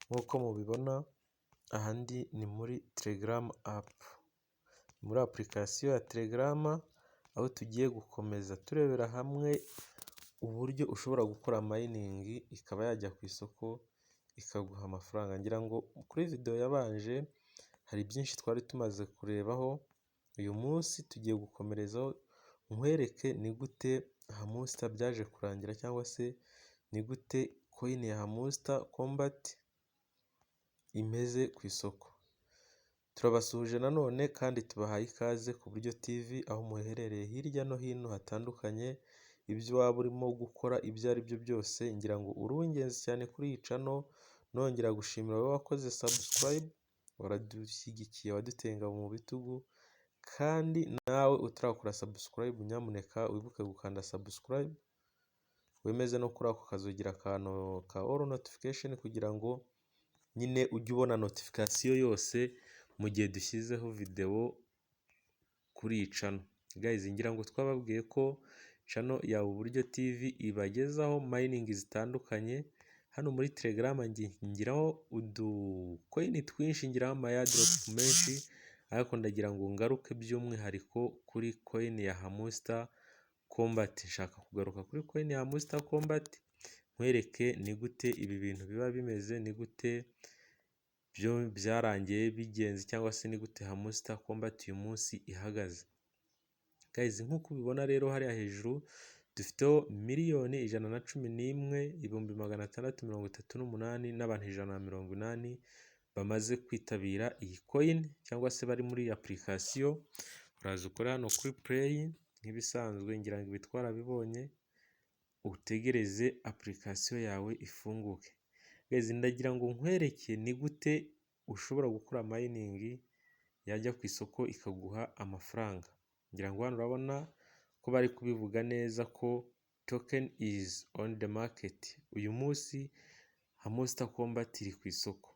Nk'uko mubibona aha ni muri Telegram app, muri application ya Telegram, aho tugiye gukomeza turebera hamwe uburyo ushobora gukora mining ikaba yajya ku isoko ikaguha amafaranga. Ngira ngo kuri video yabanje hari byinshi twari tumaze kurebaho, uyu munsi tugiye gukomerezaho nkwereke ni gute Hamster byaje kurangira, cyangwa se ni gute coin ya Hamster Combat imeze ku isoko. Turabasuhuje nanone kandi tubahaye ikaze ku Buryo TV, aho muherereye hirya no hino hatandukanye, ibyo waba urimo gukora ibyo ari byo byose, ngira ngo uri uw'ingenzi cyane kuri iyi channel. Nongera gushimira wowe wakoze subscribe, waradushyigikiye waduteye ingabo mu bitugu, kandi nawe utarakora subscribe nyamuneka wibuke gukanda subscribe, wemeze no kuri ako kazogira akantu ka all notification, kugira ngo nyine ujye ubona notification yose mu gihe dushyizeho video kuri iyi channel. Guys, ngira ngo twababwiye ko channel ya Uburyo TV ibagezaho mining zitandukanye. Hano muri Telegram ngiraho uducoin twinshi, ngiraho ama airdrop menshi, ariko ndagira ngo ngaruke by'umwihariko kuri coin ya Hamster Combat. Nshaka kugaruka kuri coin ya Hamster Combat nkwereke ni gute ibi bintu biba bimeze, ni gute byo byarangiye bigenze, cyangwa se ni gute Hamster Combat uyu munsi ihagaze. Guys, nk'uko ubibona rero hariya hejuru dufiteho 1,11,638 n'abantu 180 bamaze kwitabira iyi coin, cyangwa se bari muri application. Uraza ukora hano kuri play nk'ibisanzwe, ngira ngo ibitwara bibonye, utegereze application yawe ifunguke. Guys, ndagira ngo nkwereke ni gute ushobora gukora mining yajya ku isoko ikaguha amafaranga. Ngira ngo hano urabona ko bari kubivuga neza ko token is on the market. Uyu munsi Hamster Combat iri ku isoko.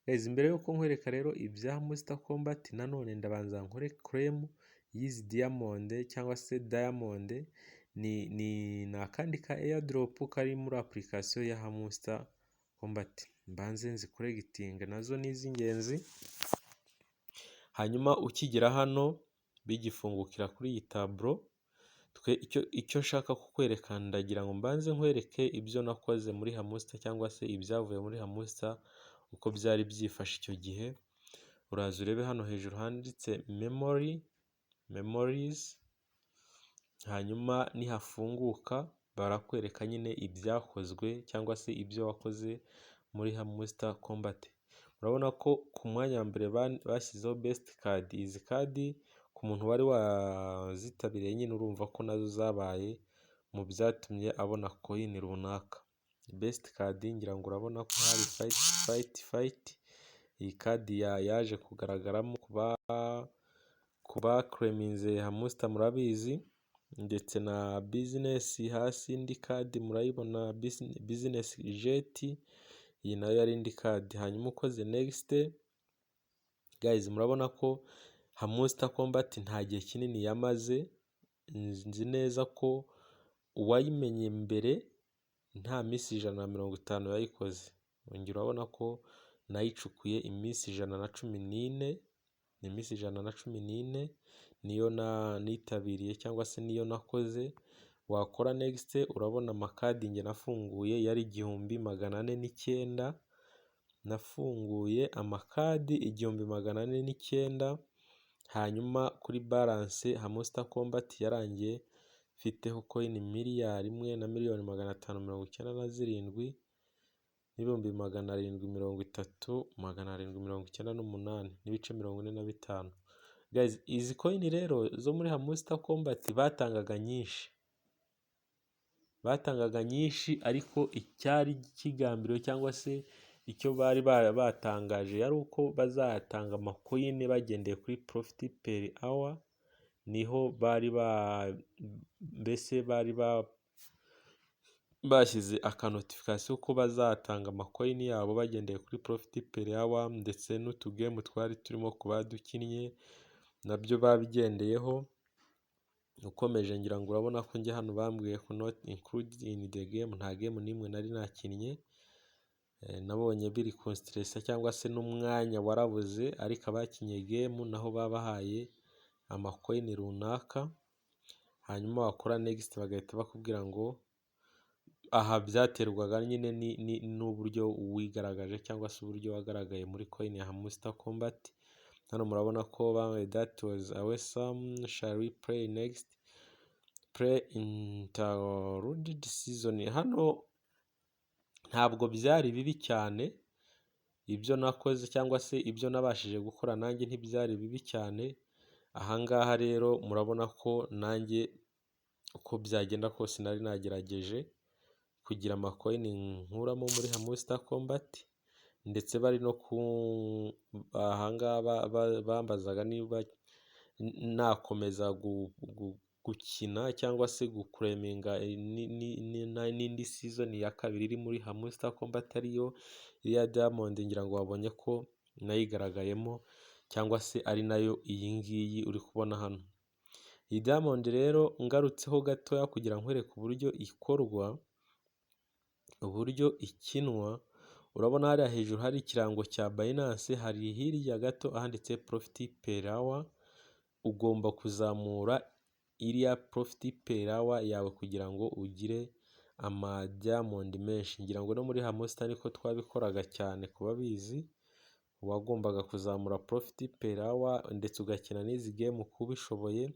Guys, mbere yuko nkwereka rero ibya Hamster Combat, nanone ndabanza nkore claim y'izi diamond, cyangwa se diamond ni akandi ka airdrop kari muri application ya Hamster Combat. Mbanze nzikoregitinga, nazo ni iz'ingenzi. Hanyuma ukigera hano bigifungukira kuri iyi tableau, icyo nshaka kukwereka, ndagira ngo mbanze nkwereke ibyo nakoze muri Hamster, cyangwa se ibyavuye muri Hamster uko byari byifashe icyo gihe. Uraza urebe hano hejuru handitse memories, hanyuma nihafunguka barakwereka nyine ibyakozwe, cyangwa se ibyo wakoze muri Hamster Combat. Urabona ko ku mwanya wa mbere bashyizeho best card. Izi card ku muntu wari wazitabiriye nyine urumva ko nazo zabaye mu byatumye abona coin runaka. Best card ngira ngo urabona ko hari fight. Iyi card yaje kugaragaramo kuba claiminze Hamster murabizi, ndetse na business hasi. Indi card murayibona, business jet, iyi nayo yari indi card. Hanyuma ukoze next, guys, murabona ko Hamster Combat nta gihe kinini yamaze. Nzi neza ko uwayimenye mbere nta minsi 150 yayikoze. Ongera urabona ko nayicukuye iminsi 114, ni iminsi 114 niyo nitabiriye, cyangwa se niyo nakoze. Wakora next, urabona amakadi nge nafunguye yari 1409. Nafunguye amakadi 1409. Hanyuma kuri balance Hamster Combat yarangiye mfiteho coin 1,1,597,730,798 n'ibice 45. Guys, izi coin rero zo muri Hamster Combat batangaga nyinshi, ariko icyari kigambiriwe, cyangwa se icyo bari batangaje, yari uko bazatanga amacoin bagendeye kuri profit per hour. Niho bari bashyize akanotification ko bazatanga amacoin yabo bagendeye kuri profit per hour, ndetse n'utugame twari turimo kuba dukinnye nabyo babigendeyeho. Ukomeje ngira ngo urabona ko njye hano bambwiye ko not included in the game, nta game n'imwe nari nakinnye. nabonye biri kunsitiresa cyangwa se n'umwanya warabuze, ariko abakinnye gemu naho babahaye amakoyini runaka, hanyuma wakora negisiti bagahita bakubwira ngo aha byaterwaga nyine n'uburyo wigaragaje cyangwa se uburyo wagaragaye muri koyini ya Hamusta Combat. Hano murabona ko bambaye that was awesome, shall we play next, play interlude season. Hano ntabwo byari bibi cyane ibyo nakoze cyangwa se ibyo nabashije gukora, nanjye ntibyari bibi cyane. Ahangaha rero murabona ko nanjye uko byagenda kose nari nagerageje kugira amakoyini nkuramo muri Hamusta Combat, ndetse bari no ahangaha bambazaga niba nakomeza gukina cyangwa se gukureminga n'indi season ya kabiri iri muri Hamusta Combat ariyo iya Diamond. Ngira ngo wabonye ko nayigaragayemo cyangwa se ari nayo iyi ngiyi uri kubona hano. Iyi Diamond rero ngarutseho gatoya kugira nkwereke uburyo ikorwa, uburyo ikinwa. Urabona hariya hejuru hari ikirango cya Binance, hari hirya gato ahanditse profit per hour. Ugomba kuzamura iriya profit per hour yawe kugira ngo ugire ama Diamond menshi. Ngira ngo no muri Hamusta niko twabikoraga cyane, kuba bizi wagombaga kuzamura profit per hour ndetse ugakina n'izi game uko ubishoboye.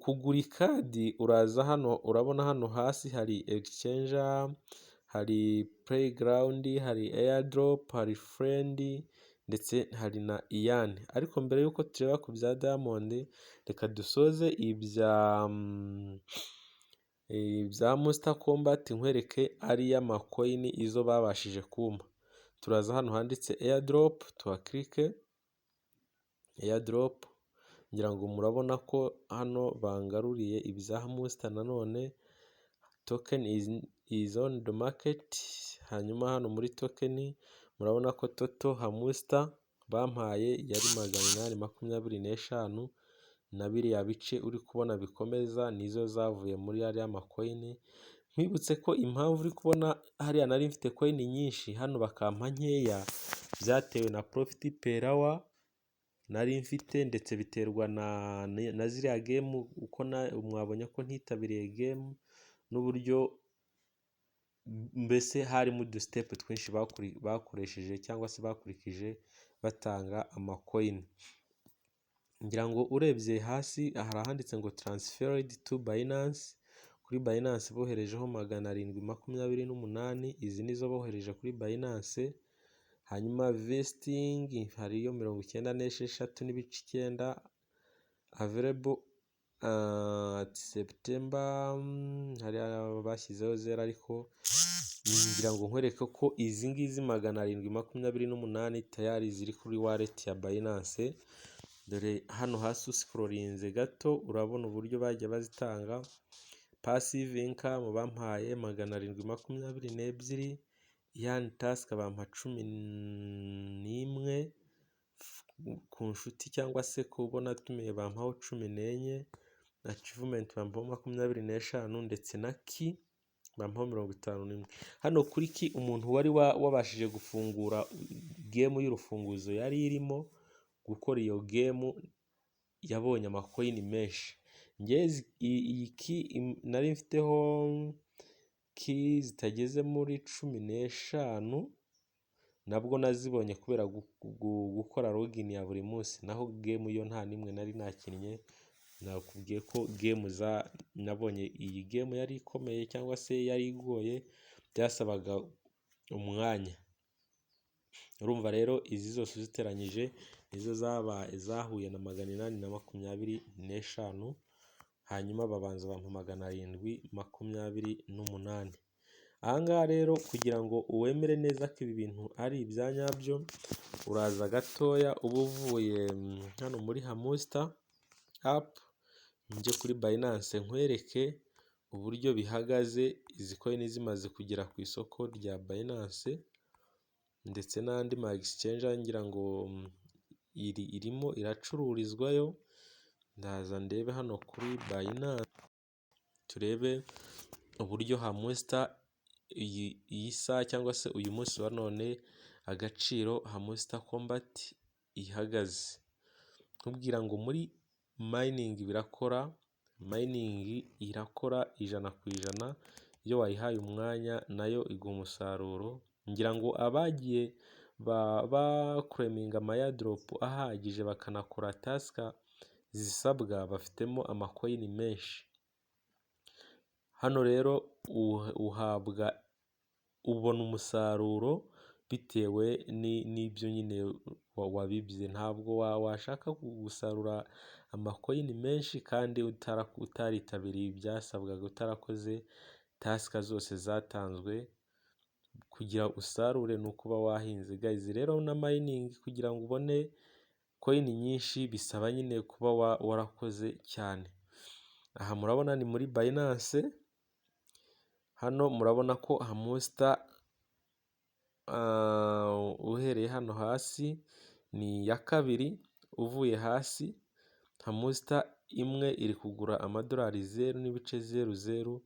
Kugura ikadi uraza hano, urabona hano hasi hari exchanger, hari playground, hari airdrop, hari friend ndetse hari na ian. Ariko mbere yuko tureba ku bya Diamond, reka dusoze ibya Hamusta Combat nkwereke ariya makoyini izo babashije kumpa. Turaza hano handitse airdrop, tuhakirike airdrop. Ngira ngo murabona ko hano bangaruriye ibya Hamusta nanone. Token is on the market. Hanyuma hano muri token murabona ko toto Hamusta bampaye yari 825, na biriya bice uri kubona bikomeza nizo zavuye muri ariya makoyini. Nkwibutse ko impamvu uri kubona hariya nari mfite koyini nyinshi, hano bakampa nkeya, byatewe na profit per hour nari mfite, ndetse biterwa na ziriya game uko mwabonye ko ntitabiriye game, n'uburyo mbese harimo udusitepu twinshi bakoresheje cyangwa se bakurikije batanga amakoyini. Ngira ngo urebye hasi hari ahanditse ngo transferred to Binance. Kuri Binance boherejeho 728, izi nizo bohereje kuri Binance. Hanyuma vesting hariyo 96.9 available at September, hari bashyizeho 0, ariko ngira ngo nkwereke ko izi ngizi 728 tayari ziri kuri wallet ya Binance. Dore hano hasi usikororinze gato urabona uburyo bajya bazitanga. Passive income bampaye 722, yani task bampa 11, ku nshuti cyangwa se kubona tumiye bampaho 14, achievement bampaho 25, ndetse na key bampaho 51. Hano kuri key umuntu wari wabashije gufungura game y'urufunguzo yari irimo gukora iyo game yabonye amakoyini menshi. Ngeze iyi key nari mfiteho key zitageze muri 15, nabwo nazibonye kubera gukora login ya buri munsi, naho game yo nta nimwe nari nakinnye. Nakubwiye ko game nabonye iyi game yari ikomeye cyangwa se yari igoye, byasabaga umwanya. Urumva rero izi zose ziteranyije nizo zahuye na 825, hanyuma babanza bampa 728. Ahangaha rero kugira ngo uwemere neza ko ibi bintu ari ibya nyabyo, uraza gatoya uba uvuye hano muri Hamusta app, njye kuri Binance nkwereke uburyo bihagaze. Izi coin zimaze kugera ku isoko rya Binance ndetse n'andi ma exchange, ngira ngo irimo iracururizwayo. Ndaza ndebe hano kuri Binance turebe uburyo Hamusta iyi saha cyangwa se uyu munsi wa none agaciro Hamster Combat ihagaze. Nkubwira ngo muri mining birakora, mining irakora ijana ku ijana, iyo wayihaye umwanya nayo iguha umusaruro. Ngira ngo abagiye bakureminga amayadrop ahagije bakanakora tasika zisabwa bafitemo amakoyini menshi. Hano rero ubona umusaruro bitewe n'ibyo nyine wabibye. Ntabwo washaka gusarura amakoyini menshi kandi utaritabiriye ibyasabwaga, utarakoze tasika zose zatanzwe. Kugira usarure ni ukuba wahinze guys. Rero na mining kugira ngo ubone koyini nyinshi bisaba nyine kuba warakoze cyane. Aha murabona ni muri Binance. Hano murabona ko Hamster uhereye hano hasi ni iya kabiri uvuye hasi. Hamster imwe iri kugura amadolari 0.0060.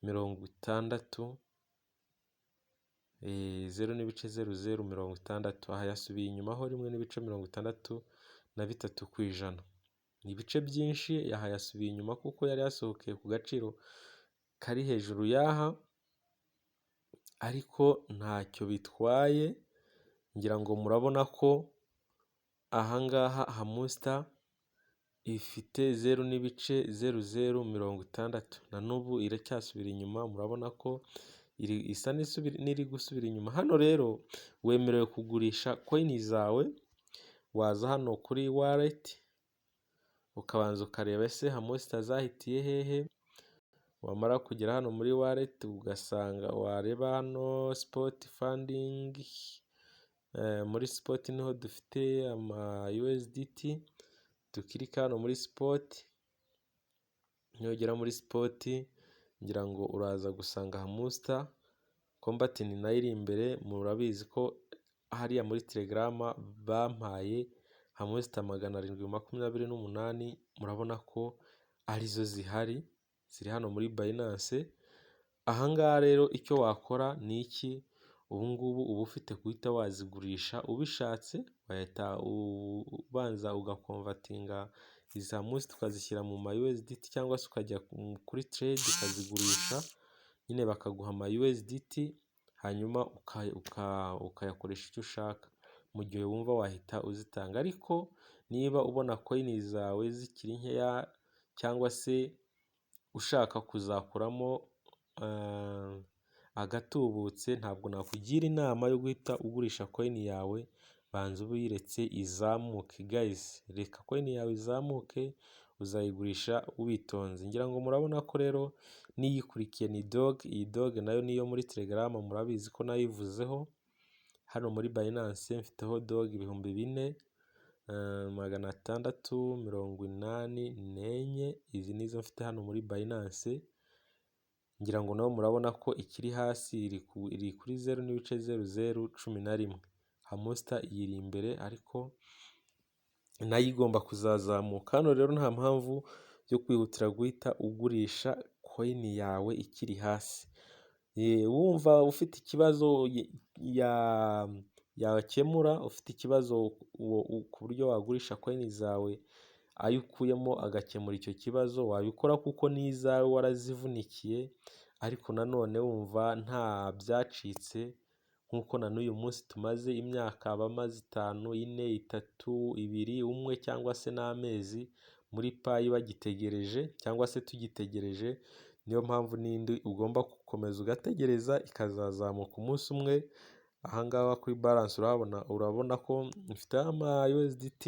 0.0060. Aha yasubiye inyuma ho 1.63 ku ijana. Ni ibice byinshi. Aha yasubiye inyuma kuko yari yasohokeye ku gaciro kari hejuru y'aha, ariko ntacyo bitwaye. Ngira ngo murabona ko ahangaha Hamster ifite 0.0060. na n'ubu iracyasubira inyuma. Murabona ko isa n'iri gusubira inyuma. Hano rero wemerewe kugurisha koyini zawe. Waza hano kuri wallet ukabanza ukareba ese Hamster zahitiye hehe. Wamara kugera hano muri wallet ugasanga wareba hano spot funding. Muri spot niho dufite ama USDT. Tukirika hano muri spot, nugera muri spot ngira ngo uraza gusanga Hamster Combat ni nayo iri imbere. Murabizi ko hariya muri Telegram bampaye Hamster 728. Murabona ko arizo zihari, ziri hano muri Binance. Ahangaha rero icyo wakora ni iki? Ubungubu uba ufite guhita wazigurisha. Ubishatse wahita ubanza ugakonvatinga izi Hamster ukazishyira mu ma USDT, cyangwa se ukajya kuri trade ukazigurisha nyine bakaguha ama USDT, hanyuma ukayakoresha icyo ushaka mu gihe wumva wahita uzitanga. Ariko niba ubona koyini zawe zikiri nkeya cyangwa se ushaka kuzakuramo agatubutse, ntabwo nakugira inama yo guhita ugurisha koyini yawe. Banza ubuyiretse izamuke guys. Reka koyini yawe izamuke, uzayigurisha witonze. Ngira ngo murabona ko rero niyikurikiye ni dog. Iyi dog nayo niyo muri Telegram, murabizi ko nayivuzeho. Hano muri Binance mfiteho dog 4,684. Izi nizo mfite hano muri Binance. Ngira ngo nawe murabona ko ikiri hasi iri kuri 0.0011. Hamster iri imbere ariko nayo igomba kuzazamuka. Hano rero nta mpamvu yo kwihutira guhita ugurisha koyini yawe ikiri hasi. Wumva ufite ikibazo yakemura, ufite ikibazo ku buryo wagurisha koyini zawe, ayo ukuyemo agakemura icyo kibazo, wabikora kuko n'izawe warazivunikiye. Ariko nanone wumva nta byacitse, nk'uko na n'uyu munsi tumaze imyaka abamaze 5, 4, 3, 2, 1 cyangwa se n'amezi muri payi bagitegereje cyangwa se tugitegereje. Niyo mpamvu n'indi ugomba gukomeza ugategereza ikazazamuka umunsi umwe. Ahangaha kuri balance urabona ko mfite ama USDT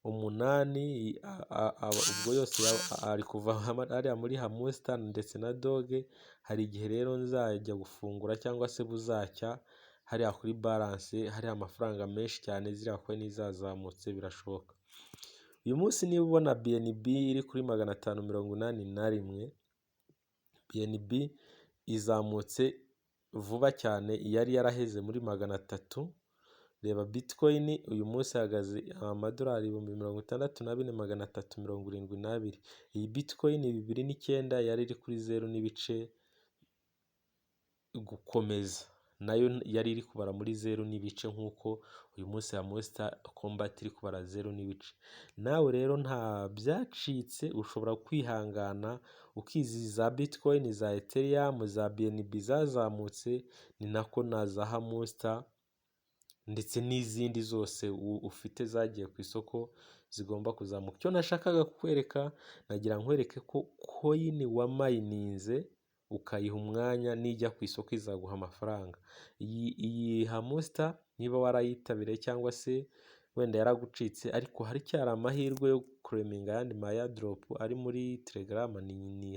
8. Ubwo yose ari kuva hariya muri Hamster ndetse na dog. Hari igihe rero nzajya gufungura cyangwa se buzacya hariya kuri balance hari amafaranga menshi cyane, ziriya koyini zazamutse birashoboka. Uyu munsi niba ubona BNB iri kuri 581, BNB izamutse vuba cyane. Yari yaraheze muri 300. Reba Bitcoin uyu munsi ihagaze amadolari 64,372. Iyi Bitcoin 2009 yari iri kuri 0 n'ibice gukomeza nayo yari iri kubara muri 0 n'ibice, nk'uko uyu munsi ya Monster Combat iri kubara 0 n'ibice. Nawe rero nta byacitse, ushobora kwihangana ukizihiza Bitcoin, za Ethereum, za BNB zazamutse, ni nako na za Monster ndetse n'izindi zose ufite zagiye ku isoko zigomba kuzamuka. Icyo nashakaga kukwereka, nagira nkwereke ko coin wamayininze ukayiha umwanya, nijya ku isoko izaguha amafaranga. Iyi Monster niba warayitabiriye cyangwa se wenda yaragucitse, ariko haracyari amahirwe yo kureminga ayandi ma airdrop ari muri Telegram.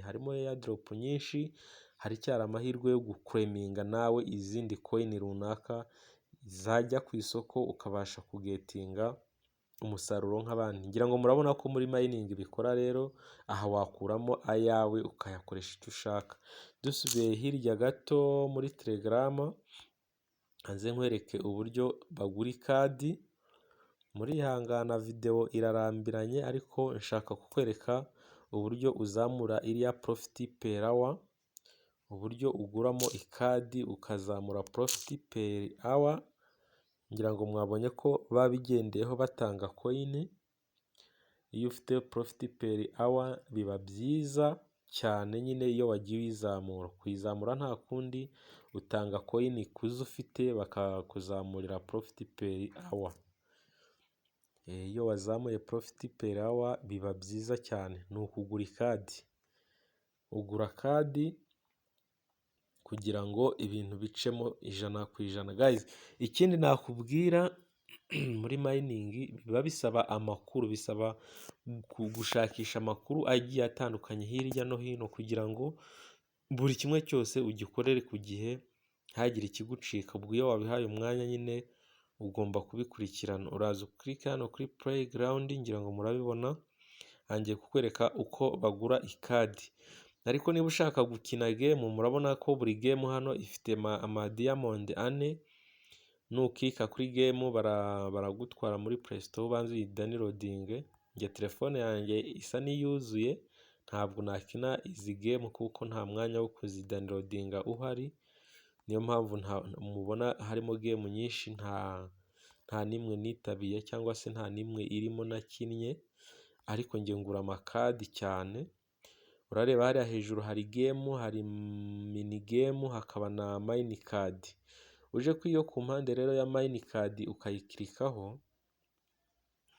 Harimo airdrop nyinshi, haracyari amahirwe yo gukureminga nawe izindi coin runaka zajya ku isoko, ukabasha kugetinga umusaruro nk'abandi. Ngira ngo murabona ko muri mining bikora rero, aha wakuramo ayawe ukayakoresha icyo ushaka. Dusubiye hirya gato muri Telegram, hanze nkwereke uburyo bagura ikadi. Murihangana video irarambiranye, ariko nshaka kukwereka uburyo uzamura iriya profit per hour, uburyo uguramo ikadi ukazamura profit per hour. Ngira ngo mwabonye ko babigendeyeho batanga coin. Iyo ufite profit per hour biba byiza cyane nyine iyo wagiye uyizamura. Kuyizamura nta kundi, utanga coin kuzo ufite bakakuzamurira profit per hour. Iyo wazamuye profit per hour biba byiza cyane, ni ukugura ikadi. Ugura kadi kugira ngo ibintu bicemo 100%. Guys, ikindi nakubwira muri mining biba bisaba amakuru, bisaba gushakisha amakuru agiye atandukanye hirya no hino, kugira ngo buri kimwe cyose ugikorere ku gihe, ntihagire ikigucika. Ubwo iyo wabihaye umwanya nyine ugomba kubikurikirana. Uraza ukirika hano kuri playground, ngira ngo murabibona, hangiye kukwereka uko bagura ikadi. Ariko niba ushaka gukina game, murabona ko buri game hano ifite ama diamond 4. Nukika kuri game baragutwara muri Play Store, ubanza uyidownloading. Nge telefone yanjye isa n'iyuzuye, ntabwo nakina izi game kuko nta mwanya wo kuzidownloadinga uhari. Niyo mpamvu mubona harimo game nyinshi, nta nimwe nitabiye cyangwa se nta nimwe irimo nakinnye. Ariko nge ngura amakadi cyane. Urareba hariya hejuru hari game, hari mini game, hakaba na mine card. Uje kwiyo ku mpande rero ya mine card ukayikirikaho,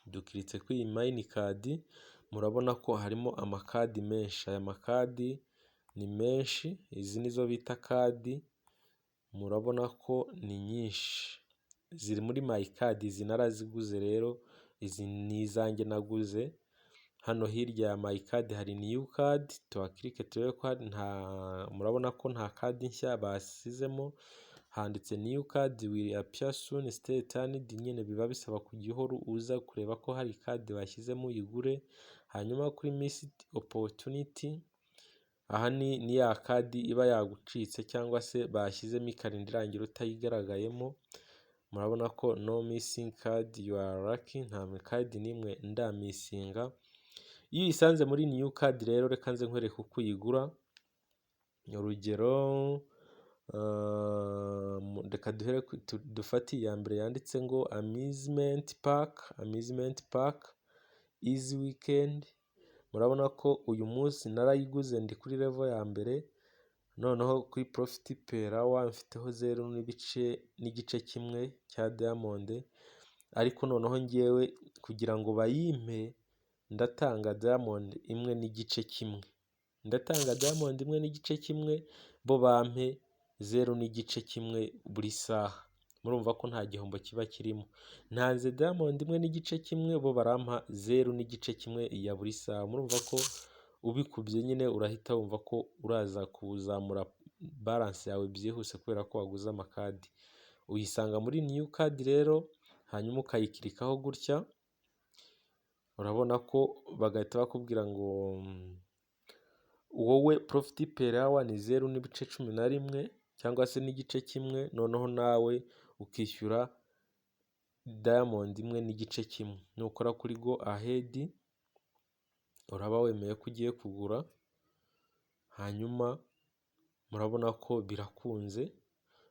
dukiritse kuri iyi mine card, murabona ko harimo amakadi menshi. Aya makadi ni menshi, izi nizo bita kadi. Murabona ko ni nyinshi, ziri muri my card. Izi naraziguze rero, izi ni izanjye naguze. Hano hirya ya my card hari new card, tuhakirike turebe ko murabona ko nta kadi nshya basizemo. Handitse new card will appear soon, stay tuned. Nyine biba bisaba kugihora uza kureba ko hari kadi bashyizemo uyigure. Hanyuma kuri missed opportunity, aha ni ya kadi iba yagucitse cyangwa se bashyizemo ikarindira irangira utayigaragayemo. Murabona ko no missing card, you are lucky. Nta kadi nimwe ndamisinga. Iyo uyisanze muri new card rero, reka nze nkwereke uko uyigura. Urugero, reka dufate iya mbere yanditse ngo amusement park easy weekend. Murabona ko uyu munsi narayiguze, ndi kuri level ya mbere. Noneho kuri profit per hour mfiteho 0.5 kimwe cya diamond. Ariko noneho ngewe kugira ngo bayimpe, ndatanga diamond 1.5 kimwe. Ndatanga diamond 1.5 kimwe, bo bampe 0.5 kimwe buri saha. Murumva ko nta gihombo kiba kirimo. Ntanze diamond 1.5 kimwe, bo barampa 0.5 kimwe ya buri saha. Murumva ko ubikubye nyine urahita wumva ko uraza kuzamura balance yawe byihuse, kubera ko waguze amakadi. Uyisanga muri new card rero, hanyuma ukayikirikaho gutya. Urabona ko bagahita bakubwira ngo wowe profit per hour ni 0.11 cyangwa se n'igice kimwe. Noneho nawe ukishyura diamond 1.5 kimwe. Nukora kuri go ahead, uraba wemeye ko ugiye kugura. Hanyuma murabona ko birakunze.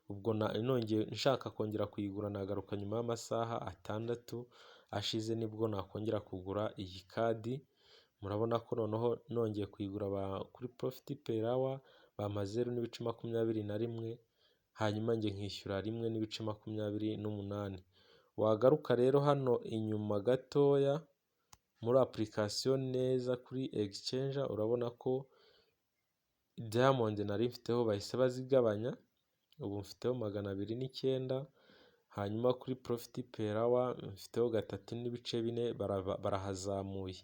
Ubwo nongeye nshaka kongera kuyigura nagaruka nyuma y'amasaha 6 ashize nibwo nakongera kugura iyi kadi. Murabona ko noneho nongeye kuyigura kuri Profit per hour bampa 0.21, hanyuma njye nkishyura 1.28. Wagaruka rero hano inyuma gatoya muri application neza kuri Exchanger, urabona ko Diamond nari mfiteho bahise bazigabanya, ubu mfiteho 209. Hanyuma kuri Profit per hour mfiteho 3.4 barahazamuye.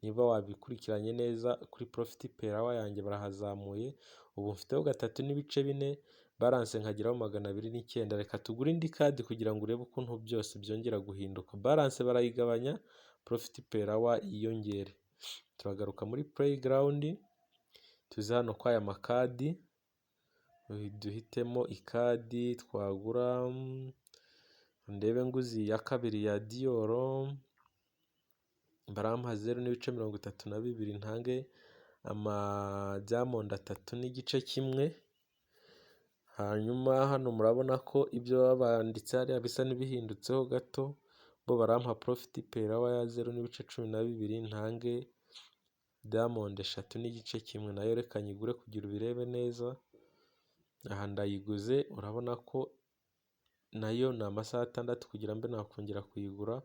Niba wabikurikiranye neza kuri Profit per hour yanjye barahazamuye, ubu mfiteho 3.4, balance nkageraho 209. Reka tugure indi kadi kugira ngo urebe ukuntu byose byongera guhinduka. Balance barayigabanya, Profit per hour yiyongere. Turagaruka muri Playground, tuze hano kwa aya makadi, duhitemo ikadi twagura. Ndebe nguzi ya kabiri ya Dior, barampa 0.32, ntange Diamond 3.1. Hanyuma hano murabona ko ibyo babanditse hariya bisa n'ibihindutseho gato, bo barampa Profit per hour ya 0.12, ntange Diamond 3.1. nayo reka nyigure kugira ubirebe neza. Aha ndayiguze, urabona ko nayo ni amasaha 6 kugira mbe nakongera kuyigura.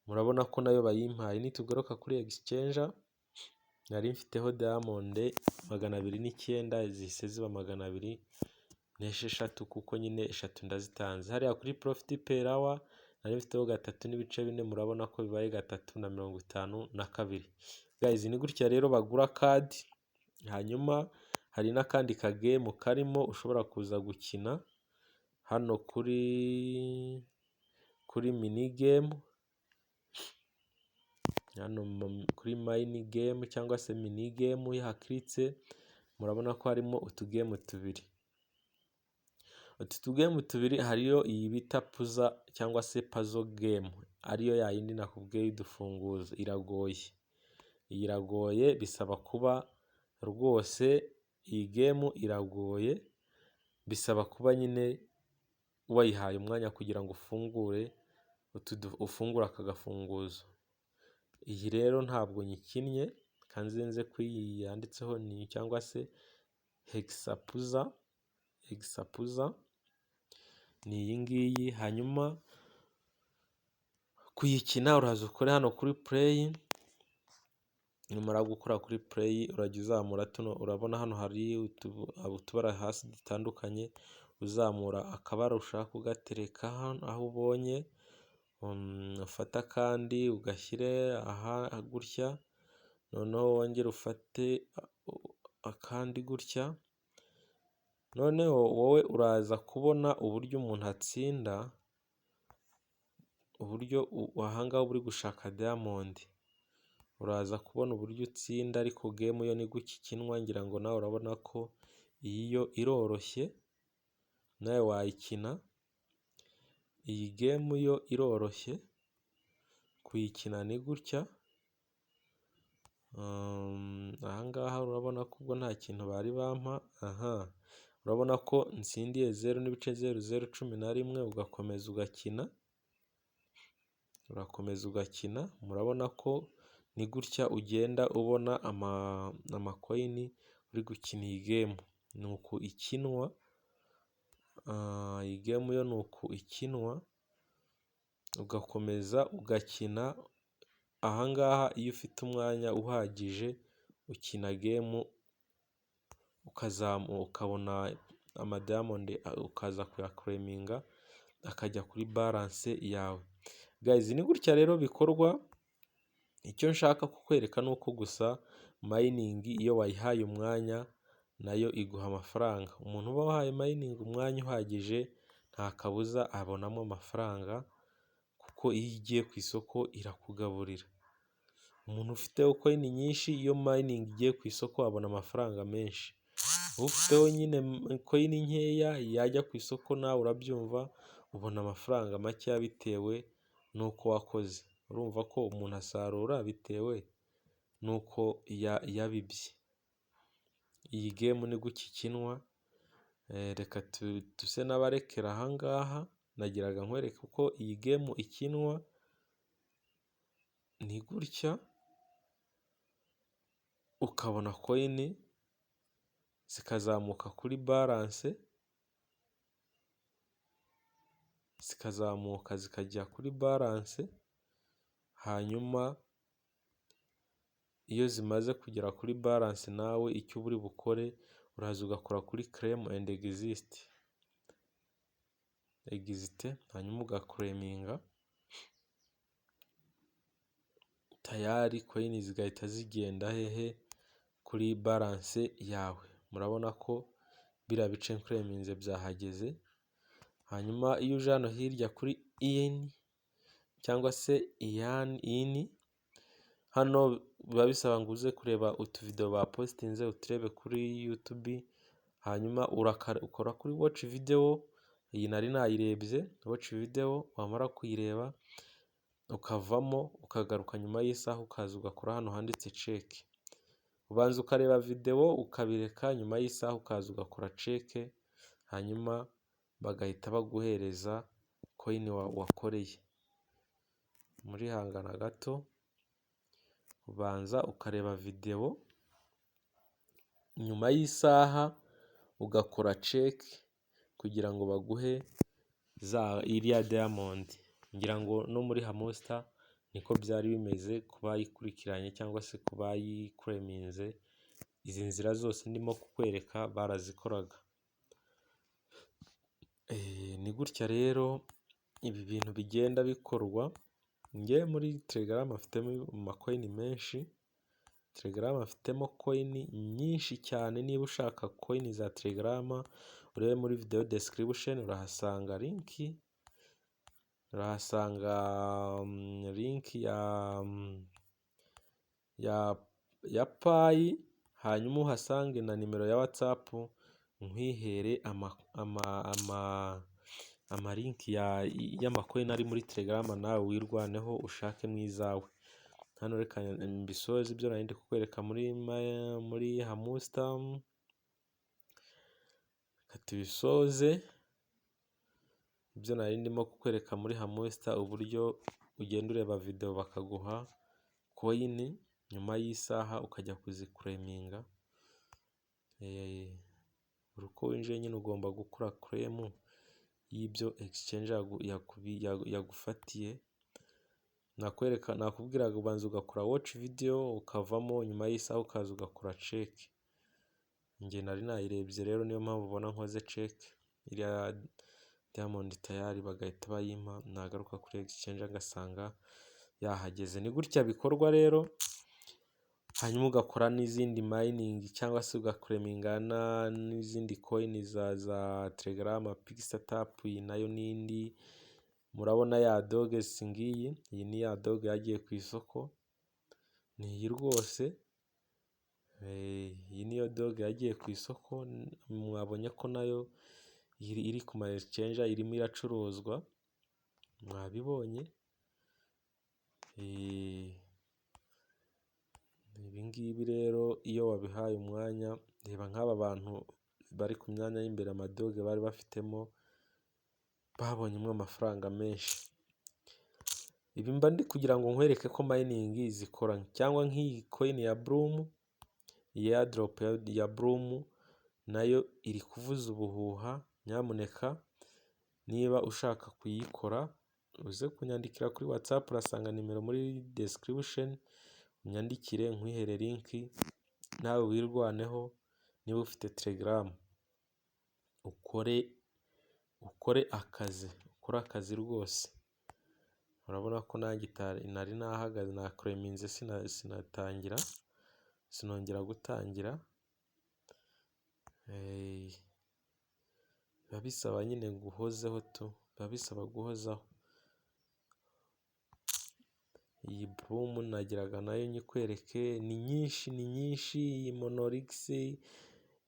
Murabona ko nayo bayimpaye. Nitugaruka kuri Exchanger, nari mfiteho Diamond 209, zihise ziba 206 kuko nyine 3 ndazitanze. Hariya kuri Profit per hour nari mfiteho 3.4, murabona ko bibaye 3.52. Guys, ni gutya rero bagura kadi. Hanyuma hari n'akandi kagame karimo ushobora kuza gukina hano kuri mini game, hano kuri mini game cyangwa se mini game. Uyihakritse murabona ko harimo utugame tubiri. Utu tugame tubiri hariyo iyi bita puzzle cyangwa se puzzle game, ariyo yayindi nakubwiye idufunguza. Iragoye, iragoye, bisaba kuba rwose iyi game iragoye, bisaba kuba nyine wayihaye umwanya kugira ngo ufungure aka gafunguzo. Iyi rero ntabwo nyikinnye, kanzenze kuri yanditseho ni cyangwa se hexapuzzle ni iyi ngiyi. Hanyuma kuyikina uraza ukore hano kuri play. Nimara gukora kuri play urajya uzamura tuno, urabona hano hari utubara hasi dutandukanye, uzamura akabara ushaka ugatereka hano aho ubonye. Ufata kandi ugashyire aha gutya, noneho wongere ufate akandi gutya. Noneho wowe uraza kubona uburyo umuntu atsinda, uburyo ahangaha uri gushaka Diamond, uraza kubona uburyo utsinda. Ariko game yo ni gutya ikinwa, ngira ngo nawe urabona ko iyi yo iroroshye, nawe wayikina. Iyi game yo iroroshye kuyikina, ni gutya. Ahangaha urabona ko ubwo nta kintu bari bampa. Urabona ko ntsindiye 0.0011, ugakomeza ugakina, urakomeza ugakina. Murabona ko ni gutya ugenda ubona amakoini uri gukina iyi game. Ni uku ikinwa, iyi game yo ni uku ikinwa, ugakomeza ugakina. Ahangaha iyo ufite umwanya uhagije ukina game, ukabona Diamond ukaza kuyaclaiminga akajya kuri balance yawe. Guys, ni gutya rero bikorwa. Icyo nshaka kukwereka ni uko gusa mining iyo wayihaye umwanya nayo iguha amafaranga. Umuntu uba wahaye mining umwanya uhagije nta kabuza abonamo amafaranga, kuko iyo igiye ku isoko irakugaburira. Umuntu ufiteho coin nyinshi, iyo mining igiye ku isoko abona amafaranga menshi. Ufiteho nyine coin nkeya, yajya ku isoko nawe urabyumva, ubona amafaranga make bitewe nuko wakoze. Urumva ko umuntu asarura bitewe nuko yabibye. iyi game ni gutya ikinwa. Reka tuse n'abarekera ahangaha, nagiraga nkwereke uko iyi game ikinwa. Ni gutya ukabona coin zikazamuka kuri balance, zikazamuka zikajya kuri balance, hanyuma iyo zimaze kugera kuri balance nawe icyo uri bukore uraza ugakora kuri claim and exit, hanyuma ugaclaiminga, tayari coin zigahita zigenda hehe kuri balance yawe. Murabona ko biriya bice claiminze byahageze. Hanyuma iyo uje hano hirya kuri in cyangwa se in, hano biba bisaba ngo uze kureba utuvideo bapostinze uturebe kuri YouTube, hanyuma ukora kuri watch video. Iyi nari nayirebye watch video, wamara kuyireba ukavamo ukagaruka nyuma y'isaha ukaza ugakora hano handitse check. Ubanza ukareba video ukabireka, nyuma y'isaha ukaza ugakora check, hanyuma bagahita baguhereza coin wakoreye. Muri hangana gato ubanza ukareba video, nyuma y'isaha ugakora check kugira ngo baguhe iriya diamond. Ngira ngo no muri Hamster niko byari bimeze ku bayikurikiranye cyangwa se ku bayiclaiminze. Izi nzira zose ndimo kukwereka barazikoraga. Ni gutya rero ibi bintu bigenda bikorwa. Nge muri Telegram afitemo amacoin menshi. Telegram afitemo coin nyinshi cyane. Niba ushaka coin za Telegram urebe muri video description urahasanga link, urahasanga link ya Pi, hanyuma uhasange na nimero ya WhatsApp nkwihere ama link y'amacoin ari muri Telegram, nawe wirwaneho ushake mwizawe. Hano reka mbisoze ibyo nari ndi kukwereka muri Hamster. Tubisoze ibyo nari ndimo kukwereka muri Hamster, uburyo ugenda ureba video bakaguha coin, nyuma y'isaha ukajya kuziclaiminga. Uko winjiye nyine ugomba gukora claim y'ibyo exchange yagufatiye. Nakubwiraga ubanza ugakora watch video ukavamo, nyuma y'isaha ukaza ugakora check. Nge nari nayirebye rero niyo mpamvu ubona nkoze check. Iriya diamond tayari bagahita bayimpa, nagaruka kuri exchange agasanga yahageze. Ni gutya bikorwa rero. Hanyuma ugakora n'izindi mining cyangwa se ugaclaiminga n'izindi coin za Telegram, Pixtap, iyi nayo n'indi. Murabona ya dog singiyi, iyi ni ya dog yagiye ku isoko. Ni iyi rwose. Iyi niyo dog yagiye ku isoko. Mwabonye ko nayo iri ku ma exchange irimo iracuruzwa, mwabibonye. Ibi ngibi rero iyo wabihaye umwanya, reba nk'aba bantu bari ku myanya y'imbere, amadoge bari bafitemo babonyemo amafaranga menshi. Ibi mba ndi kugira ngo nkwereke ko mining zikora, cyangwa nk'iyi coin ya Bloom, iyi airdrop ya Bloom nayo iri kuvuza ubuhuha. Nyamuneka niba ushaka kuyikora uze kunyandikira kuri WhatsApp, urasanga nimero muri description, unyandikire nkwihere link, nawe wirwaneho. Niba ufite Telegram ukore akazi rwose. Urabona ko nanjye nari nahagaze naclaiminze sinatangira, sinongera gutangira. Biba bisaba nyine guhozeho biba bisaba guhozaho. Iyi Bloom nagiraga nayo nyikwereke, ni nyinshi. Iyi Monolix,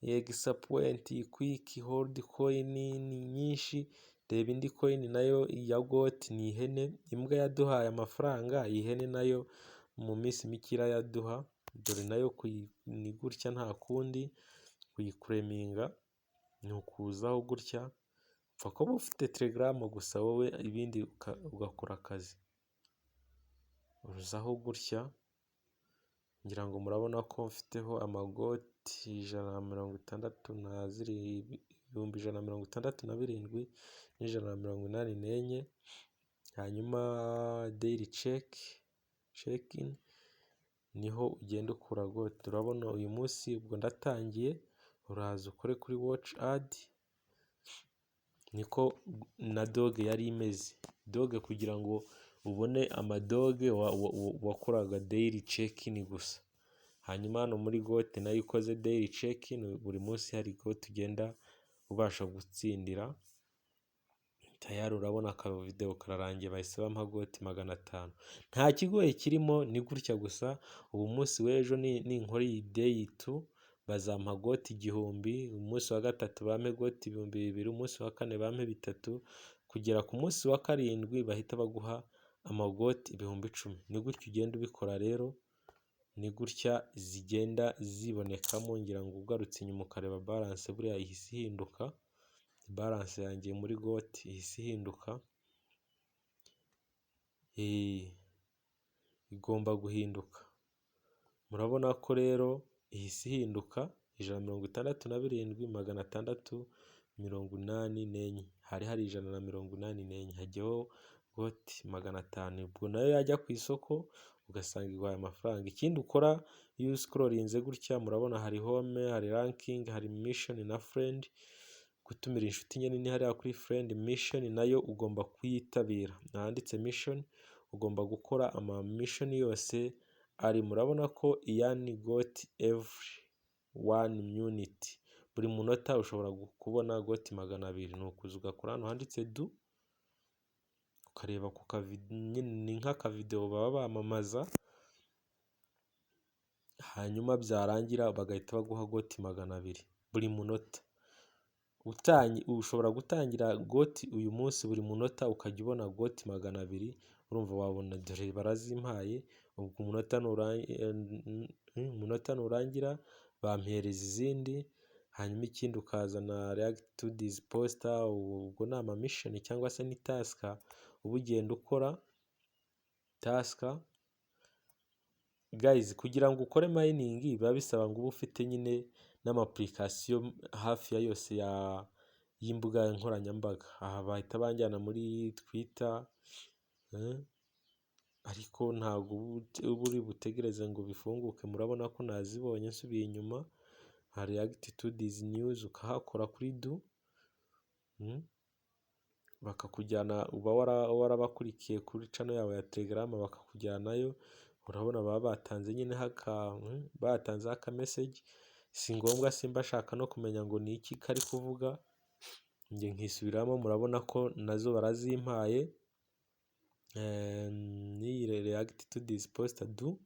Exapoint, Quick Hold coin ni nyinshi. Reba indi coin nayo ya GOAT, ni ihene. Imbwa yaduhaye amafaranga, iyi hene nayo mu minsi mike irayaduha. Dore nayo ni gutya nta kundi. kuyikureminga ni ukuzaho gutya, upfa kuba ufite Telegram gusa wowe ibindi ugakora akazi. Uzaho gutya, ngira ngo murabona ko mfiteho amagoti 167,184 n'N184. Hanyuma daily check-in niho ugenda ukura goti. Urabona uyu munsi ubwo ndatangiye, uraza ukore kuri watch ad. Niko na doge yari imeze. Doge kugira ngo ubone amadoge wakoraga daily check-in gusa. Hanyuma hano muri gote nayo ukoze daily check-in, buri munsi hari gote ugenda ubasha gutsindira. Tayari urabona aka video kararangiye, bahise bampa goti 500. Nta kigoye kirimo, ni gutya gusa. Ubu munsi w'ejo ninkora iyi day 2 bazampa goti 1000, umunsi wa gatatu bampe goti 2000, umunsi wa kane bampe 3, kugera ku munsi wa karindwi bahita baguha amagoti 10,000. Ni gutya ugenda ubikora rero, ni gutya zigenda zibonekamo. Ngira ngo ugarutse inyuma ukareba balance buriya ihise ihinduka. Balance yanjye muri goti ihise ihinduka, igomba guhinduka. Murabona ko rero ihise ihinduka 167,684. hari 184, hajyaho goti 500. Ubwo nayo yajya ku isoko ugasanga igwaye amafaranga. Ikindi ukora iyo scrollinze gutya, murabona hari home, hari ranking, hari mission na friend. Gutumira inshuti nyine ni hariya kuri friend. Mission nayo ugomba kuyitabira, handitse mission ugomba gukora ama mission yose ari. Murabona ko yani got every 1 minute, buri munota ushobora kubona goti 200. ni ukuza ugakora hano handitse do, ukareba ku nyine ni nk'aka video baba bamamaza, hanyuma byarangira bagahita baguha goti 200 buri munota. Ushobora gutangira goti uyu munsi, buri munota ukajya ubona goti 200. Urumva wabona dore barazimpaye. Ubwo umunota nurangira bampereza izindi. Hanyuma ikindi ukazana react to this poster. Ubwo ni ama mission cyangwa se ni task uba ugenda ukora. Task guys, kugira ngo ukore mining biba bisaba ngo ube ufite nyine n'amapplication hafi ya yose y'imbuga nkoranyambaga. Aha bahita banjyana muri Twitter, ariko ntabwo uba uri butegereze ngo bifunguke. Murabona ko nazibonye nsubiye inyuma. Hari react to this news, ukahakora kuri do, bakakujyana. Uba warabakurikiye kuri channel yawe ya Telegram, bakakujyanayo. Urabona baba batanze nyine batanze aka message. Si ngombwa, simba shaka no kumenya ngo ni iki kari kuvuga, njye nkisubiramo. Murabona ko nazo barazimpaye. Ni react to this poster do,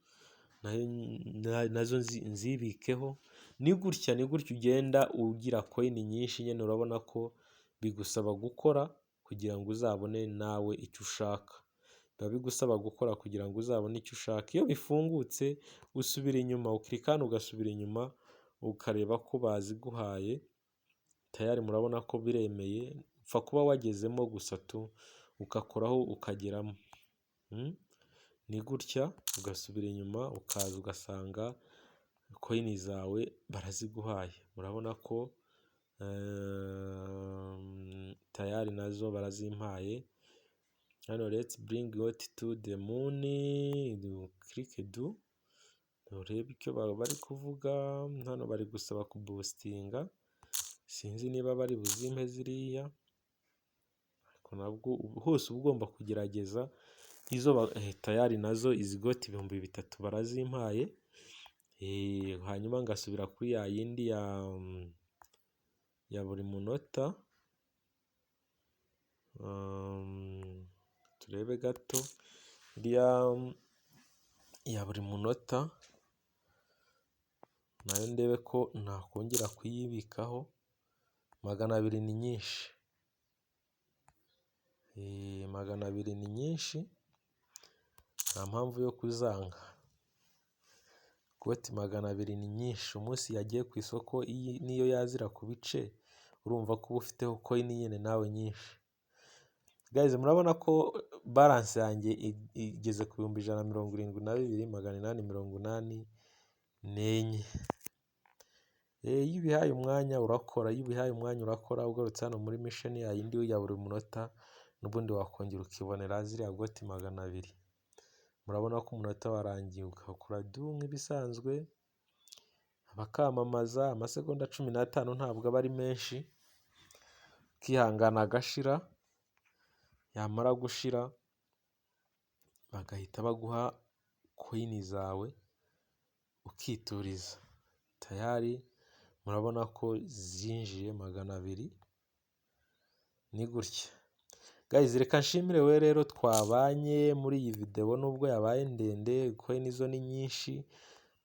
nazo nzibikeho. Ni gutya ugenda ugira coin nyinshi nyine. Urabona ko bigusaba gukora kugira ngo uzabone nawe icyo ushaka. Biba bigusaba gukora kugira ngo uzabone icyo ushaka. Iyo bifungutse usubira inyuma, uklikana ugasubira inyuma ukareba ko baziguhaye. Tayari murabona ko biremeye. Upfa kuba wagezemo gusa ugakoraho ukageramo. Ni gutya ugasubira inyuma ukaza ugasanga coin zawe baraziguhaye. Murabona ko tayari nazo barazimpaye. Hano let's bring got to the moon. Click do, urebe icyo bari kuvuga. Hano bari gusaba kuboostinga. Sinzi niba bari buzimpe ziriya, ariko nabwo hose ugomba kugerageza. Izo tayari nazo izi goti 3000 barazimpaye. Hanyuma ngasubira kuri ya yindi ya buri munota. Turebe gato ya buri munota nayo ndebe ko nakongera kuyibikaho. 200 ni nyinshi. 200 ni nyinshi, nta mpamvu yo kuzanga. Koti 200 ni nyinshi, umunsi yagiye ku isoko niyo yazira ku bice urumva ko uba ufiteho coin nyine nawe nyinshi. Guys, murabona ko balance yanjye igeze ku 172,884. Iyo ubihaye umwanya urakora, ugarutse hano muri mission yindi ya buri munota n'ubundi wakongera ukibonera ziriya goti 200. Murabona ko umunota warangiye ugakora nk'ibisanzwe, bakamamaza amasegonda 15 ntabwo aba ari menshi, ukihangana agashira, yamara gushira bagahita baguha coin zawe ukituriza tayari. Murabona ko zinjiye 200. Ni gutya guys, reka nshimire we rero twabanye muri iyi video nubwo yabaye ndende, coin zo ni nyinshi.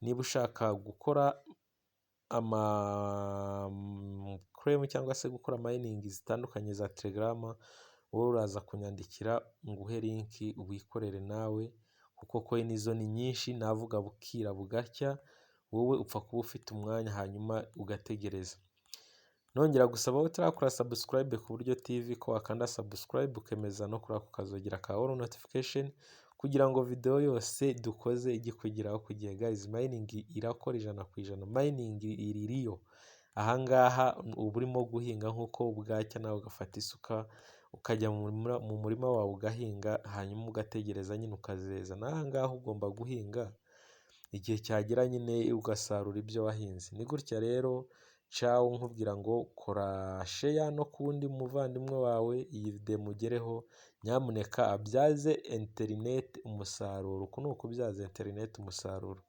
Niba ushaka gukora claim cyangwa se gukora mining zitandukanye za Telegram, wowe uraza kunyandikira nguhe link wikorere nawe, kuko coin zo ni nyinshi, navuga bukira bugacya, wowe upfa kuba ufite umwanya hanyuma ugategereza. Nongera gusaba wowe utarakora subscribe ku Buryo TV ko wakanda subscribe ukemeza no kuri ako kazogira ka all notification kugira ngo video yose dukoze ijye kugeraho ku gihe. Guys, mining irakora 100%, mining iririyo. Ahangaha uba urimo guhinga nk'uko bwacya nawe ugafata isuka ukajya mu murima wawe ugahinga, hanyuma ugategereza nyine ukazeza. N'ahangaha ugomba guhinga, igihe cyagera nyine ugasarura ibyo wahinze. Ni gutya rero, ciao, nkubwira ngo kora share no kundi muvandimwe wawe iyi video mugereho, nyamuneka abyaze internet umusaruro. Uku ni ukubyaza internet umusaruro.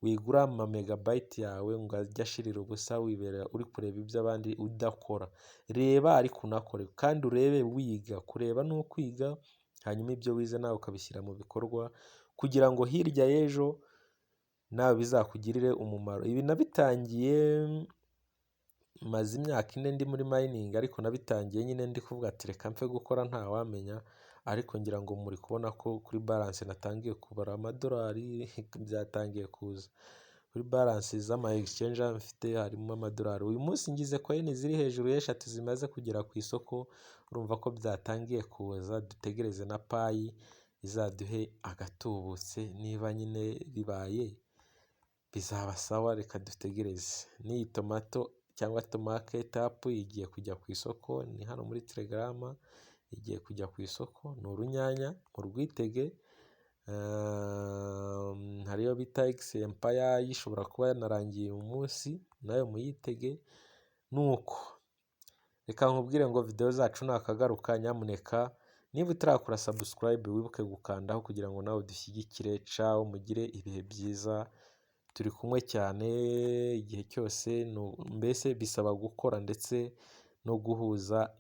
Wigura ama megabyte yawe ngo ajye ashirira ubusa wibera uri kureba ibyo abandi udakora. Reba ariko unakore, kandi urebe wiga. Kureba ni ukwiga, hanyuma ibyo wize nawe ukabishyira mu bikorwa kugira ngo hirya y'ejo nawe bizakugirire umumaro. Ibi nabitangiye maze imyaka 4 ndi muri mining, ariko nabitangiye nyine ndi kuvuga ati reka mfe gukora ntawamenya, ariko ngira ngo muri kubona ko kuri balance natangiye kubara amadolari byatangiye kuza. Kuri balance z'ama exchange mfite harimo amadolari. Uyu munsi ngize coin ziri hejuru y'eshatu zimaze kugera ku isoko, urumva ko byatangiye kuza. Dutegereze na payi izaduhe agatubutse, niba nyine bibaye bizaba sawa, reka dutegereze. Ni tomato cyangwa tomate tap igiye kujya ku isoko, ni hano muri Telegram igiye kujya ku isoko. Ni urunyanya urwitege. Hariyo bita X Empire yishobora kuba yanarangiye umunsi, nayo muyitege. Nuko reka nkubwire ngo video zacu nakagaruka, nyamuneka niba utarakora subscribe wibuke gukandaho kugira ngo nawe dushyigikire. Ciao, mugire ibihe byiza. Turi kumwe cyane igihe cyose, mbese bisaba gukora ndetse no guhuza